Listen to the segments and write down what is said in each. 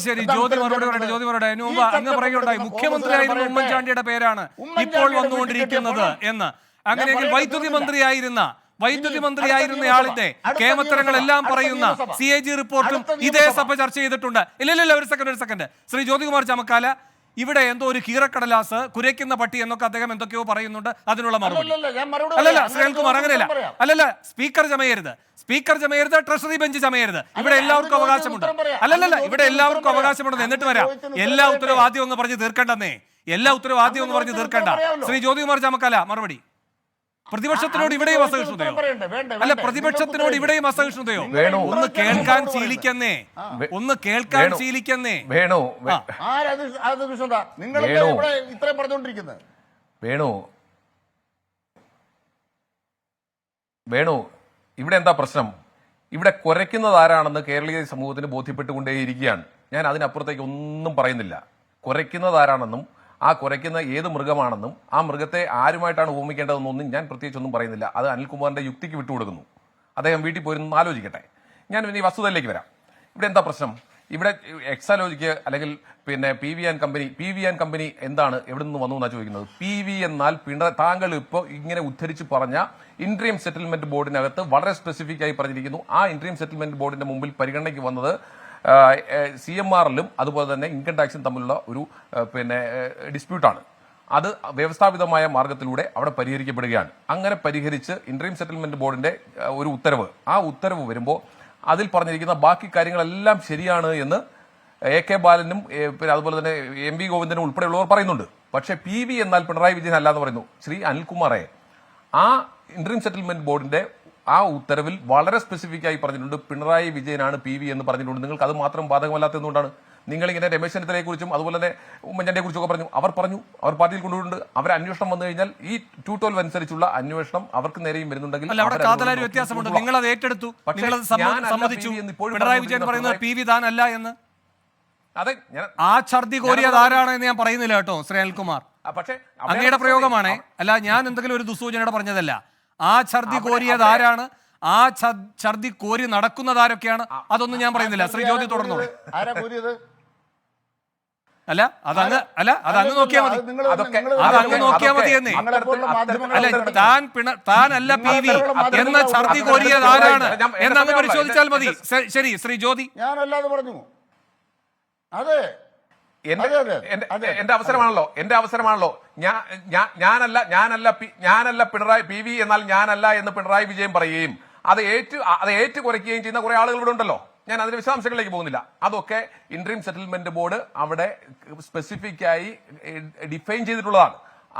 ശരി ജ്യോതി മറുപടി പറയട്ടെ. ജ്യോതി പറയട്ടെ. അതിന് മുമ്പ് അങ്ങ് പറയുകയുണ്ടായി മുഖ്യമന്ത്രിയായിരുന്ന ഉമ്മൻചാണ്ടിയുടെ പേരാണ് ഇപ്പോൾ വന്നുകൊണ്ടിരിക്കുന്നത് എന്ന്. അങ്ങനെയെങ്കിൽ വൈദ്യുതി മന്ത്രിയായിരുന്നയാളിന്റെ കേമത്തരങ്ങളെല്ലാം പറയുന്ന CAG റിപ്പോർട്ടും ഇതേ സഭ ചർച്ച ചെയ്തിട്ടുണ്ട്. ഇല്ല ഒരു സെക്കൻഡ് ശ്രീ ജ്യോതികുമാർ ചമക്കാല, ഇവിടെ എന്തോ ഒരു കീറക്കടലാസ് കുരയ്ക്കുന്ന പട്ടി എന്നൊക്കെ അദ്ദേഹം എന്തൊക്കെയോ പറയുന്നുണ്ട്. അതിനുള്ള മറുപടി അല്ലല്ല ശ്രീകുമാർ, അങ്ങനെയല്ല. അല്ലല്ല, സ്പീക്കർ ചമയരുത്, ട്രഷറി ബെഞ്ച് ചമയരുത്. ഇവിടെ എല്ലാവർക്കും അവകാശമുണ്ട്. അല്ലല്ല, ഇവിടെ എല്ലാവർക്കും അവകാശമുണ്ടെന്ന്. എന്നിട്ട് വരാം. എല്ലാ ഉത്തരവും ആദ്യം ഒന്ന് പറഞ്ഞ് തീർക്കണ്ടെന്നേ. ശ്രീ ജ്യോതികുമാർ ചമക്കാല, മറുപടി. പ്രതിപക്ഷത്തിനോട് ഇവിടെയും അസഹിഷ്ണുതയോ? അല്ല, പ്രതിപക്ഷത്തിനോട് ഇവിടെയും അസഹിഷ്ണുതയോ? ഒന്ന് കേൾക്കാൻ ശീലിക്കുന്നേ. വേണു, ഇവിടെ എന്താ പ്രശ്നം? ഇവിടെ കുരയ്ക്കുന്നത് ആരാണെന്ന് കേരളീയ സമൂഹത്തിന് ബോധ്യപ്പെട്ടുകൊണ്ടേയിരിക്കുകയാണ്. ഞാൻ അതിനപ്പുറത്തേക്ക് ഒന്നും പറയുന്നില്ല. കുരയ്ക്കുന്നത് ആരാണെന്നും ആ കുരയ്ക്കുന്ന ഏത് മൃഗമാണെന്നും ആ മൃഗത്തെ ആരുമായിട്ടാണ് ഉപമിക്കേണ്ടതെന്നൊന്നും ഞാൻ പ്രത്യേകിച്ചൊന്നും പറയുന്നില്ല. അത് അനിൽകുമാറിന്റെ യുക്തിക്ക് വിട്ടുകൊടുക്കുന്നു. അദ്ദേഹം വീട്ടിൽ പോയിരുന്ന് ആലോചിക്കട്ടെ. ഞാൻ പിന്നെ ഈ വസ്തുതയിലേക്ക് വരാം. ഇവിടെ എന്താ പ്രശ്നം? ഇവിടെ എക്സാലോജിക്ക് അല്ലെങ്കിൽ പിന്നെ PVN കമ്പനി എന്താണ്, എവിടെ നിന്ന് വന്നു എന്നാണ് ചോദിക്കുന്നത്. PV എന്നാൽ താങ്കൾ ഇപ്പോൾ ഇങ്ങനെ ഉദ്ധരിച്ച് പറഞ്ഞ ഇന്റീരിയം സെറ്റിൽമെന്റ് ബോർഡിനകത്ത് വളരെ സ്പെസിഫിക് ആയി പറഞ്ഞിരിക്കുന്നു. ആ ഇന്റീരിയം സെറ്റിൽമെന്റ് ബോർഡിന്റെ മുമ്പിൽ പരിഗണനയ്ക്ക് വന്നത് CMRലും അതുപോലെ തന്നെ ഇൻകം ടാക്സും തമ്മിലുള്ള ഒരു ഡിസ്പ്യൂട്ടാണ്. അത് വ്യവസ്ഥാപിതമായ മാർഗത്തിലൂടെ അവിടെ പരിഹരിക്കപ്പെടുകയാണ്. അങ്ങനെ പരിഹരിച്ച് ഇന്റീരിയം സെറ്റിൽമെന്റ് ബോർഡിന്റെ ഒരു ഉത്തരവ്, ആ ഉത്തരവ് വരുമ്പോൾ അതിൽ പറഞ്ഞിരിക്കുന്ന ബാക്കി കാര്യങ്ങളെല്ലാം ശരിയാണ് എന്ന് AK ബാലനും അതുപോലെ തന്നെ MV ഗോവിന്ദനും ഉൾപ്പെടെയുള്ളവർ പറയുന്നുണ്ട്. പക്ഷേ PV എന്നാൽ പിണറായി വിജയൻ അല്ല എന്ന് പറയുന്നു. ശ്രീ അനിൽകുമാറെ, ആ ഇന്റീരിയം സെറ്റിൽമെന്റ് ബോർഡിന്റെ ആ ഉത്തരവിൽ വളരെ സ്പെസിഫിക് ആയി പറഞ്ഞിട്ടുണ്ട് പിണറായി വിജയനാണ് PV എന്ന് പറഞ്ഞിട്ടുണ്ട്. നിങ്ങൾക്ക് അത് മാത്രം ബാധകമല്ലാത്തതുകൊണ്ടാണ് നിങ്ങളിങ്ങനെ രമേശ് ചെന്നിത്തലയെ കുറിച്ചും അതുപോലെ തന്നെ ഉമ്മൻചാണ്ടിയെ കുറിച്ചൊക്കെ പറഞ്ഞു. അവർ പാർട്ടിയിൽ കൊണ്ടുപോയിട്ടുണ്ട്. അവർ അന്വേഷണം വന്നു കഴിഞ്ഞാൽ ഈ 212 അനുസരിച്ചുള്ള അന്വേഷണം അവർക്ക് നേരെയും വരുന്നുണ്ടെങ്കിൽ വ്യത്യാസമുണ്ട്. നിങ്ങൾ അത് ഏറ്റെടുത്തു, പിണറായി വിജയൻ പറയുന്നത് PV താനല്ല എന്ന്. അതെ, ആ ഛർദി കോരിയത് ആരാണെന്ന് ഞാൻ പറയുന്നില്ല കേട്ടോ ശ്രീ അനിൽകുമാർ. പക്ഷേ അങ്ങയുടെ പ്രയോഗമാണേ, അല്ല ഞാൻ എന്തെങ്കിലും ഒരു ദുസൂചനയുടെ പറഞ്ഞതല്ല. ആ ഛർദി കോരിയത് ആരാണ്, ആ ഛർദി കോരി നടക്കുന്നത് ആരൊക്കെയാണ്, അതൊന്നും ഞാൻ പറയുന്നില്ല. ശ്രീ ജ്യോതി തുടർന്നോളൂ. അതങ്ങ് നോക്കിയാൽ മതി എന്നേ. അല്ല, താനല്ല PV എന്ന ഛർദി കോരിയത് ആരാണ് എന്നങ്ങ് പരിശോധിച്ചാൽ മതി. ശരി ശ്രീ ജ്യോതി. എന്റെ അവസരമാണല്ലോ. ഞാനല്ല പിണറായി PV എന്നാൽ ഞാനല്ല എന്ന് പിണറായി വിജയൻ പറയുകയും അത് ഏറ്റു കുറയ്ക്കുകയും ചെയ്യുന്ന കുറെ ആളുകൾ ഇവിടെ ഉണ്ടല്ലോ. ഞാൻ അതിന്റെ വിശദാംശങ്ങളിലേക്ക് പോകുന്നില്ല. അതൊക്കെ ഇന്റീരിയം സെറ്റിൽമെന്റ് ബോർഡ് അവിടെ സ്പെസിഫിക് ആയി ഡിഫൈൻ ചെയ്തിട്ടുള്ളതാണ്.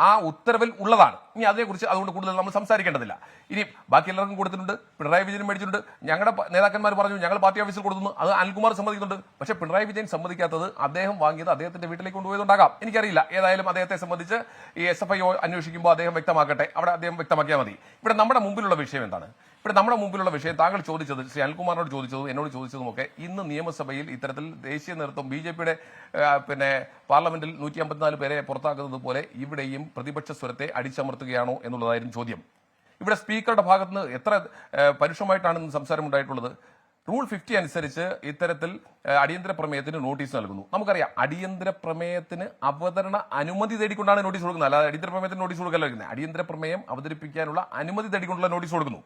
ആ ഉത്തരവിൽ ഉള്ളതാണ്. ഇനി അതിനെക്കുറിച്ച് അതുകൊണ്ട് കൂടുതൽ നമ്മൾ സംസാരിക്കേണ്ടതില്ല. ഇനി ബാക്കി എല്ലാവർക്കും കൊടുത്തിട്ടുണ്ട്. പിണറായി വിജയൻ മേടിച്ചിട്ടുണ്ട്. ഞങ്ങളുടെ നേതാക്കന്മാർ പറഞ്ഞു ഞങ്ങൾ പാർട്ടി ഓഫീസിൽ കൊടുക്കുന്നു. അത് അനിൽകുമാർ സമ്മതിക്കുന്നുണ്ട്. പക്ഷേ പിണറായി വിജയൻ സമ്മതിക്കാത്തത് അദ്ദേഹം വാങ്ങിയത് അദ്ദേഹത്തിന്റെ വീട്ടിലേക്ക് കൊണ്ടുപോയതുണ്ടാകാം. എനിക്കറിയില്ല. ഏതായാലും അദ്ദേഹത്തെ സംബന്ധിച്ച് ഈ SFI അന്വേഷിക്കുമ്പോൾ അദ്ദേഹം വ്യക്തമാക്കട്ടെ. അവിടെ അദ്ദേഹം വ്യക്തമാക്കിയാൽ മതി. ഇവിടെ നമ്മുടെ മുമ്പിലുള്ള വിഷയം എന്താണ്? താങ്കൾ ചോദിച്ചത്, ശ്രീ അനിൽകുമാറിനോട് ചോദിച്ചതും എന്നോട് ചോദിച്ചതും ഒക്കെ ഇന്ന് നിയമസഭയിൽ ഇത്തരത്തിൽ ദേശീയ നേതൃത്വം BJPയുടെ പാർലമെന്റിൽ 154 പേരെ പുറത്താക്കുന്നത് പോലെ ഇവിടെയും പ്രതിപക്ഷ സ്വരത്തെ അടിച്ചമർത്തുകയാണോ എന്നുള്ളതായിരുന്നു ചോദ്യം. ഇവിടെ സ്പീക്കറുടെ ഭാഗത്തുനിന്ന് എത്ര പരുഷമായിട്ടാണ് സംസാരം ഉണ്ടായിട്ടുള്ളത്. റൂൾ 50 അനുസരിച്ച് ഇത്തരത്തിൽ അടിയന്തര പ്രമേയത്തിന് നോട്ടീസ് നൽകുന്നു. നമുക്കറിയാം, അടിയന്തര പ്രമേയത്തിന് അവതരണ അനുമതി തേടിക്കൊണ്ടാണ് നോട്ടീസ് കൊടുക്കുന്നത്. അല്ലാതെ അടിയന്തര പ്രമേയത്തിന് നോട്ടീസ് കൊടുക്കല്ല. അടിയന്തര പ്രമേയം അവതരിപ്പിക്കാനുള്ള അനുമതി തേടിക്കൊണ്ടുള്ള നോട്ടീസ് കൊടുക്കുന്നു.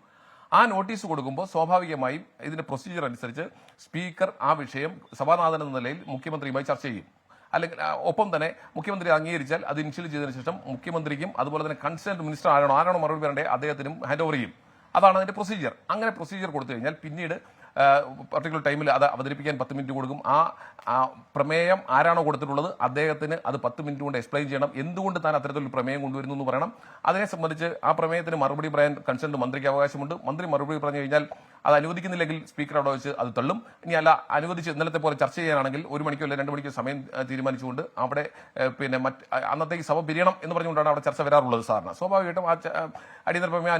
ആ നോട്ടീസ് കൊടുക്കുമ്പോൾ സ്വാഭാവികമായും ഇതിന്റെ പ്രൊസീജിയർ അനുസരിച്ച് സ്പീക്കർ ആ വിഷയം സഭാനാഥൻ എന്ന നിലയിൽ മുഖ്യമന്ത്രിയുമായി ചർച്ച ചെയ്യും. അല്ലെങ്കിൽ ഒപ്പം തന്നെ മുഖ്യമന്ത്രി അംഗീകരിച്ചാൽ അത് ഇനിഷ്യൽ ചെയ്തതിനു ശേഷം മുഖ്യമന്ത്രിക്കും അതുപോലെ തന്നെ കൺസേൺഡ് മിനിസ്റ്റർ ആരാണോ മറുപടി പറയേണ്ടത് അദ്ദേഹത്തിനും ഹാൻഡ് ഓവർ ചെയ്യും. അതാണ് അതിന്റെ പ്രൊസീജിയർ. അങ്ങനെ പ്രൊസീജിയർ കൊടുത്തു കഴിഞ്ഞാൽ പിന്നീട് പർട്ടിക്കുലർ ടൈമിൽ അത് അവതരിപ്പിക്കാൻ 10 മിനിറ്റ് കൊടുക്കും. ആ പ്രമേയം ആരാണോ കൊടുത്തിട്ടുള്ളത് അദ്ദേഹത്തിന് അത് 10 മിനിറ്റ് കൊണ്ട് എക്സ്പ്ലെയിൻ ചെയ്യണം. എന്തുകൊണ്ട് താൻ അത്തരത്തിലൊരു പ്രമേയം കൊണ്ടുവരുന്നു എന്ന് പറയണം. അതിനെ സംബന്ധിച്ച് ആ പ്രമേയത്തിന് മറുപടി പറയാൻ കൺസേൺഡ് മന്ത്രിക്ക് അവകാശമുണ്ട്. മന്ത്രി മറുപടി പറഞ്ഞു കഴിഞ്ഞാൽ അത് അനുവദിക്കുന്നില്ലെങ്കിൽ സ്പീക്കർ അവിടെ വെച്ച് അത് തള്ളും. ഇനി അല്ല അനുവദിച്ച് ഇന്നലത്തെ പോലെ ചർച്ച ചെയ്യാനാണെങ്കിൽ 1 മണിക്കോ അല്ലെങ്കിൽ 2 മണിക്കോ സമയം തീരുമാനിച്ചുകൊണ്ട് അവിടെ അന്നത്തേക്ക് സഭ പിരിയണം എന്ന് പറഞ്ഞുകൊണ്ടാണ് അവിടെ ചർച്ച വരാറുള്ളത്. സാറിന് സ്വാഭാവികമായിട്ടും ആ അടിയന്തര പ്രമേയം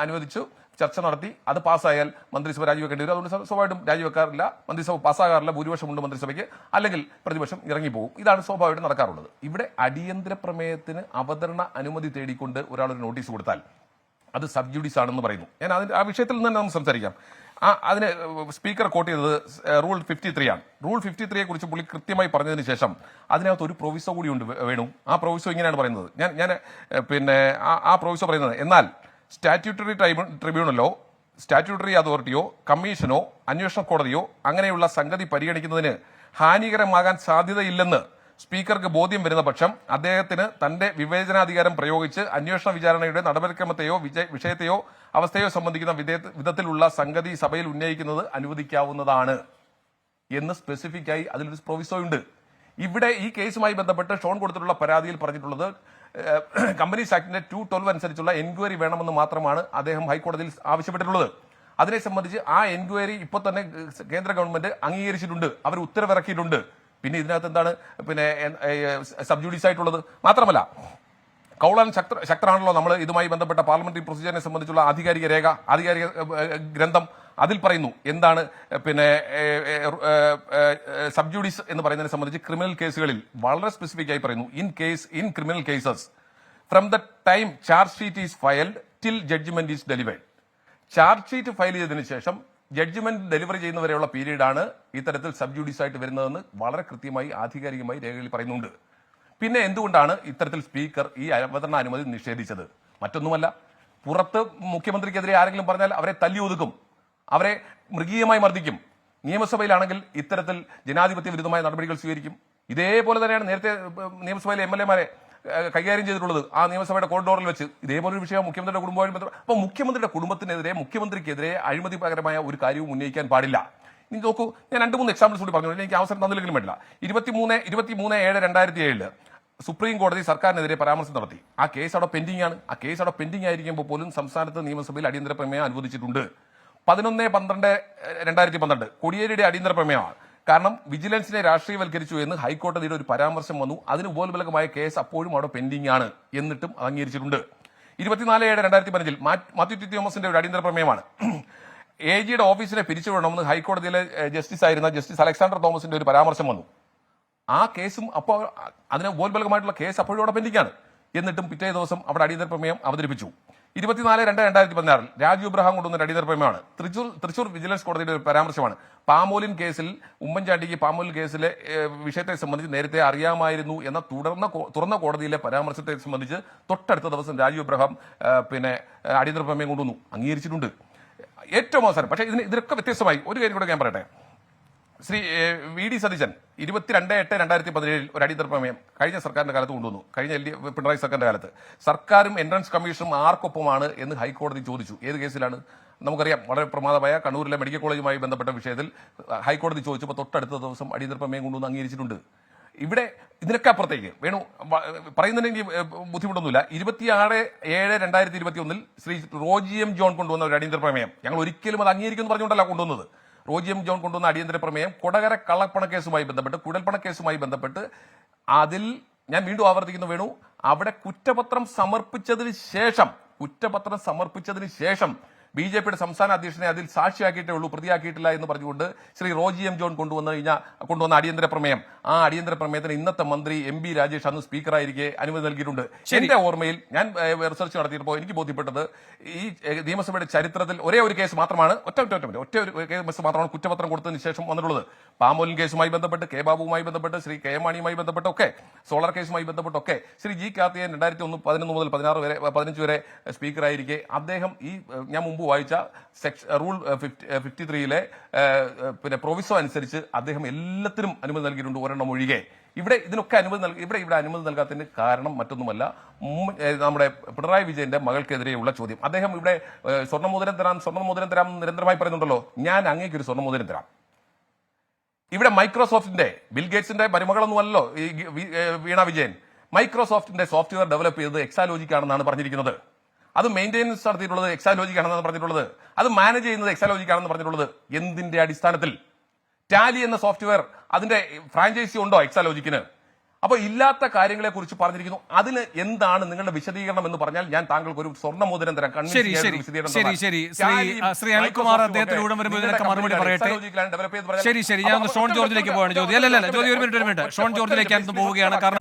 അനുവദിച്ചു ചർച്ച നടത്തി അത് പാസ്സായാൽ മന്ത്രിസഭ രാജിവെക്കേണ്ടി വരും. അതുകൊണ്ട് സ്വാഭാവികമായിട്ടും രാജിവെക്കാറില്ല, മന്ത്രിസഭ പാസ്സാകാറില്ല. ഭൂരിപക്ഷമുണ്ട് മന്ത്രിസഭയ്ക്ക്, അല്ലെങ്കിൽ പ്രതിപക്ഷം ഇറങ്ങിപ്പോകും. ഇതാണ് സ്വാഭാവികമായിട്ടും നടക്കാറുള്ളത്. ഇവിടെ അടിയന്തര പ്രമേയത്തിന് അവതരണ അനുമതി തേടിക്കൊണ്ട് ഒരാളൊരു നോട്ടീസ് കൊടുത്താൽ അത് സബ് ജുഡീസ് ആണെന്ന് പറയുന്നു. ഞാൻ ആ വിഷയത്തിൽ നിന്ന് തന്നെ നമുക്ക് സംസാരിക്കാം. അതിന് സ്പീക്കർ കോട്ട് ചെയ്തത് റൂൾ 53 ആണ്. റൂൾ 53യെ കുറിച്ച് പുള്ളി കൃത്യമായി പറഞ്ഞതിന് ശേഷം അതിനകത്ത് ഒരു പ്രൊവിസോ കൂടിയുണ്ട് വേണു. ആ പ്രൊവിസോ ഇങ്ങനെയാണ് പറയുന്നത്. ഞാൻ പിന്നെ ആ പ്രൊവിസോ പറയുന്നത്, എന്നാൽ സ്റ്റാറ്റ്യൂട്ടറി ട്രിബ്യൂണലോ സ്റ്റാറ്റ്യൂട്ടറി അതോറിറ്റിയോ കമ്മീഷനോ അന്വേഷണ കോടതിയോ അങ്ങനെയുള്ള സംഗതി പരിഗണിക്കുന്നതിന് ഹാനികരമാകാൻ സാധ്യതയില്ലെന്ന് സ്പീക്കർക്ക് ബോധ്യം വരുന്ന പക്ഷം അദ്ദേഹത്തിന് തന്റെ വിവേചനാധികാരം പ്രയോഗിച്ച് അന്വേഷണ വിചാരണയുടെ നടപടിക്രമത്തെയോ വിഷയത്തെയോ അവസ്ഥയോ സംബന്ധിക്കുന്ന വിധത്തിലുള്ള സംഗതി സഭയിൽ ഉന്നയിക്കുന്നത് അനുവദിക്കാവുന്നതാണ് എന്ന് സ്പെസിഫിക് ആയി അതിലൊരു പ്രൊവിസോ ഉണ്ട്. ഇവിടെ ഈ കേസുമായി ബന്ധപ്പെട്ട് ഷോൺ കൊടുത്തിട്ടുള്ള പരാതിയിൽ പറഞ്ഞിട്ടുള്ളത് കമ്പനീസ് ആക്ടിന്റെ 212 അനുസരിച്ചുള്ള എൻക്വയറി വേണമെന്ന് മാത്രമാണ് അദ്ദേഹം ഹൈക്കോടതിയിൽ ആവശ്യപ്പെട്ടിട്ടുള്ളത്. അതിനെ സംബന്ധിച്ച് ആ എൻക്വയറി ഇപ്പോൾ തന്നെ കേന്ദ്ര ഗവൺമെന്റ് അംഗീകരിച്ചിട്ടുണ്ട്, അവർ ഉത്തരവിറക്കിയിട്ടുണ്ട്. പിന്നെ ഇതിനകത്ത് എന്താണ് പിന്നെ സബ് ജുഡീസ് ആയിട്ടുള്ളത്? മാത്രമല്ല കൗളാൻ ശക്തരാണല്ലോ നമ്മൾ ഇതുമായി ബന്ധപ്പെട്ട പാർലമെന്ററി പ്രൊസീജിയറിനെ സംബന്ധിച്ചുള്ള ആധികാരിക ഗ്രന്ഥം അതിൽ പറയുന്നു എന്താണ് പിന്നെ സബ് ജുഡീസ് എന്ന് പറയുന്നതിനെ സംബന്ധിച്ച് ക്രിമിനൽ കേസുകളിൽ വളരെ സ്പെസിഫിക് ആയി പറയുന്നു, in criminal cases from the time charge sheet is filed till judgment is delivered. Charge sheet file ചെയ്തതിനു ശേഷം ജഡ്ജ്മെന്റ് ഡെലിവറി ചെയ്യുന്നവരെയുള്ള പീരീഡാണ് ഇത്തരത്തിൽ സബ് ജുഡീസ് ആയിട്ട് വരുന്നതെന്ന് വളരെ കൃത്യമായി ആധികാരികമായി രേഖകളിൽ പറയുന്നുണ്ട്. പിന്നെ എന്തുകൊണ്ടാണ് ഇത്തരത്തിൽ സ്പീക്കർ ഈ അവതരണ അനുമതി നിഷേധിച്ചത്? മറ്റൊന്നുമല്ല, പുറത്ത് മുഖ്യമന്ത്രിക്കെതിരെ ആരെങ്കിലും പറഞ്ഞാൽ അവരെ തല്ലി ഒതുക്കും, അവരെ മൃഗീയമായി മർദ്ദിക്കും. നിയമസഭയിലാണെങ്കിൽ ഇത്തരത്തിൽ ജനാധിപത്യ വിരുദ്ധമായ നടപടികൾ സ്വീകരിക്കും. ഇതേപോലെ തന്നെയാണ് നേരത്തെ നിയമസഭയിലെ MLA-മാരെ കൈകാര്യം ചെയ്തിട്ടുള്ളത്. ആ നിയമസഭയുടെ കോറിഡോറിൽ വെച്ച് ഇതേപോലൊരു വിഷയം മുഖ്യമന്ത്രിയുടെ കുടുംബവുമായി ബന്ധപ്പെട്ട്. അപ്പോൾ മുഖ്യമന്ത്രിയുടെ കുടുംബത്തിനെതിരെ മുഖ്യമന്ത്രിക്കെതിരെ അഴിമതിപരമായ ഒരു കാര്യവും ഉന്നയിക്കാൻ പാടില്ല. ഇനി നോക്കൂ, ഞാൻ 2-3 എക്സാമ്പിൾസ് കൂടി പറഞ്ഞു, എനിക്ക് അവസരം തന്നില്ലെങ്കിലും വേണ്ടില്ല. 23/7/2007 സുപ്രീം കോടതി സർക്കാരിനെതിരെ പരാമർശം നടത്തി. ആ കേസ് അവിടെ പെൻഡിംഗ് ആണ്. ആ കേസ് അവിടെ പെൻഡിംഗ് ആയിരിക്കുമ്പോൾ പോലും സംസ്ഥാനത്ത് നിയമസഭയിൽ അടിയന്തര പ്രമേയം അനുവദിച്ചിട്ടുണ്ട്. 11/12/2012 കോടിയേരിയുടെ അടിയന്തര പ്രമേയമാണ്. കാരണം വിജിലൻസിനെ രാഷ്ട്രീയവൽക്കരിച്ചു എന്ന് ഹൈക്കോടതിയുടെ ഒരു പരാമർശം വന്നു. അതിന് ഉപോത്ബലകമായ കേസ് അപ്പോഴും അവിടെ പെൻഡിംഗ് ആണ്, എന്നിട്ടും അംഗീകരിച്ചിട്ടുണ്ട്. 24/7/2015 മാത്യു ടി തോമസിന്റെ ഒരു അടിയന്തര പ്രമേയമാണ്. AGയുടെ ഓഫീസിനെ പിരിച്ചുവിടണമെന്ന് ഹൈക്കോടതിയിലെ ജസ്റ്റിസ് ആയിരുന്ന ജസ്റ്റിസ് അലക്സാണ്ടർ തോമസിന്റെ ഒരു പരാമർശം വന്നു. ആ കേസും അപ്പോൾ അതിന് ഉപോത്ബലകമായിട്ടുള്ള കേസ് അപ്പോഴും അവിടെ പെൻഡിംഗ് ആണ്, എന്നിട്ടും പിറ്റേ ദിവസം അവിടെ അടിയന്തര പ്രമേയം അവതരിപ്പിച്ചു. 24/2/2016 രാജു ഇബ്രഹാം കൊണ്ടുവന്ന അടിയന്തര പ്രമേയമാണ്. തൃശൂർ വിജിലൻസ് കോടതിയുടെ ഒരു പരാമർശമാണ്. പാമോലിൻ കേസിൽ ഉമ്മൻചാണ്ടിക്ക് പാമോലിൻ കേസിലെ വിഷയത്തെ സംബന്ധിച്ച് നേരത്തെ അറിയാമായിരുന്നു എന്ന തുറന്ന കോടതിയിലെ പരാമർശത്തെ സംബന്ധിച്ച് തൊട്ടടുത്ത ദിവസം രാജു ഇബ്രഹാം പിന്നെ അടിയന്തര പ്രമേയം കൊണ്ടുവന്നു, അംഗീകരിച്ചിട്ടുണ്ട്. ഏറ്റവും അവസാനം പക്ഷേ ഇതിനൊക്കെ വ്യത്യസ്തമായി ഒരു കാര്യം കൂടെ ഞാൻ പറയട്ടെ. ശ്രീ VD സതീശൻ 22/8/2017 ഒരു അടിയന്തര പ്രമേയം കഴിഞ്ഞ സർക്കാരിന്റെ കാലത്ത് കൊണ്ടുവന്നു. കഴിഞ്ഞ പിണറായി സർക്കാരിന്റെ കാലത്ത് സർക്കാരും എൻട്രൻസ് കമ്മീഷനും ആർക്കൊപ്പമാണ് എന്ന് ഹൈക്കോടതി ചോദിച്ചു. ഏത് കേസിലാണ്? നമുക്കറിയാം, വളരെ പ്രമാദമായ കണ്ണൂരിലെ മെഡിക്കൽ കോളേജുമായി ബന്ധപ്പെട്ട വിഷയത്തിൽ ഹൈക്കോടതി ചോദിച്ചപ്പോൾ തൊട്ടടുത്ത ദിവസം അടിയന്തര പ്രമേയം കൊണ്ടുവന്ന് അംഗീകരിച്ചിട്ടുണ്ട്. ഇവിടെ ഇതിനൊക്കെ അപ്പുറത്തേക്ക് വേണു പറയുന്നതിന് എനിക്ക് ബുദ്ധിമുട്ടൊന്നുമില്ല. 26/7/2021 ശ്രീ റോജി എം ജോൺ കൊണ്ടുവന്ന ഒരു അടിയന്തര പ്രമേയം ഞങ്ങൾ ഒരിക്കലും അത് അംഗീകരിക്കുമെന്ന് പറഞ്ഞുകൊണ്ടല്ല കൊണ്ടുവന്നത്. റോജി എം ജോൺ കൊണ്ടുവന്ന അടിയന്തര പ്രമേയം കൊടകര കള്ളപ്പണക്കേസുമായി ബന്ധപ്പെട്ട് കുഴൽപ്പണക്കേസുമായി ബന്ധപ്പെട്ട് അതിൽ ഞാൻ വീണ്ടും ആവർത്തിക്കുന്നു വേണു, അവിടെ കുറ്റപത്രം സമർപ്പിച്ചതിന് ശേഷം BJPയുടെ സംസ്ഥാന അധ്യക്ഷനെ അതിൽ സാക്ഷിയാക്കിയിട്ടേ ഉള്ളൂ, പ്രതിയാക്കിയിട്ടില്ല എന്ന് പറഞ്ഞുകൊണ്ട് ശ്രീ റോജി എം ജോൺ കൊണ്ടുവന്ന അടിയന്തര പ്രമേയം, ആ അടിയന്തര പ്രമേയത്തിന് ഇന്നത്തെ മന്ത്രി MB രാജേഷ് അന്ന് സ്പീക്കറായിരിക്കെ അനുമതി നൽകിയിട്ടുണ്ട്. എന്റെ ഓർമ്മയിൽ ഞാൻ റിസർച്ച് നടത്തിയപ്പോൾ എനിക്ക് ബോധ്യപ്പെട്ടത് ഈ നിയമസഭയുടെ ചരിത്രത്തിൽ ഒരേ ഒരു കേസ് മാത്രമാണ്, ഒറ്റ ഒരു കേസ് മാത്രമാണ് കുറ്റപത്രം കൊടുത്തതിന് ശേഷം വന്നിട്ടുള്ളത്. പാമോലിൻ കേസുമായി ബന്ധപ്പെട്ട്, കെ ബാബുവുമായി ബന്ധപ്പെട്ട്, ശ്രീ കെ മാണിയുമായി ബന്ധപ്പെട്ടൊക്കെ, സോളാർ കേസുമായി ബന്ധപ്പെട്ടൊക്കെ ശ്രീ G കാർത്തികേയൻ 2011 മുതൽ 15 വരെ സ്പീക്കറായിരിക്കെ അദ്ദേഹം ഈ ഞാൻ മുമ്പ് വായിച്ച റൂൾ 53 പിന്നെ പ്രൊവിസോ അനുസരിച്ച് അദ്ദേഹം എല്ലാത്തിനും അനുമതി നൽകിയിട്ടുണ്ട്, ഒരെണ്ണം ഒഴികെ. ഇവിടെ ഇതിനൊക്കെ അനുമതി ഇവിടെ അനുമതി നൽകാത്തതിന് കാരണം മറ്റൊന്നുമല്ല, നമ്മുടെ പിണറായി വിജയന്റെ മകൾക്കെതിരെയുള്ള ചോദ്യം. അദ്ദേഹം ഇവിടെ സ്വർണ്ണമോതിരം തരാം നിരന്തരമായി പറയുന്നുണ്ടല്ലോ. ഞാൻ അങ്ങേക്കൊരു സ്വർണ്ണമോതിരം തരാം. ഇവിടെ മൈക്രോസോഫ്റ്റിന്റെ ബിൽഗേറ്റ്സിന്റെ മരുമകളൊന്നുമല്ലോ ഈ വീണ വിജയൻ. മൈക്രോസോഫ്റ്റിന്റെ സോഫ്റ്റ്വെയർ ഡെവലപ്പ് ചെയ്തത് എക്സാലോജിക് ആണെന്നാണ് പറഞ്ഞിരിക്കുന്നത്. അത് മെയിൻ്റെനൻസ് നടത്തിയിട്ടുള്ളത് എക്സാലോജിക് ആണെന്നാണ് പറഞ്ഞിട്ടുള്ളത്. അത് മാനേജ് ചെയ്യുന്നത് എക്സാലോജിക് ആണെന്ന് പറഞ്ഞിട്ടുള്ളത്. എന്തിന്റെ അടിസ്ഥാനത്തിൽ? ടാലി എന്ന സോഫ്റ്റ്വെയർ അതിന്റെ ഫ്രാഞ്ചൈസി ഉണ്ടോ എക്സാലോജിക്കിന്? അപ്പോൾ ഇല്ലാത്ത കാര്യങ്ങളെ കുറിച്ച് പറഞ്ഞിരിക്കുന്നു. അതിന് എന്താണ് നിങ്ങളുടെ വിശദീകരണം എന്ന് പറഞ്ഞാൽ ഞാൻ താങ്കൾക്ക് ഒരു സ്വർണ്ണമോതിരം തരാം. ശരി ശ്രീ അനിൽകുമാർ അദ്ദേഹത്തിലൂടെ വരുമ്പോൾ ഇതിനൊക്കെ മറുപടി പറയട്ടെ. ശരി ഞാൻ ഷോൺ ജോർജിലേക്ക് പോവാണ്. ജ്യോതി ഒരു മിനിറ്റ് ഷോൺ ജോർജിലേക്ക് പോവുകയാണ്. കാരണം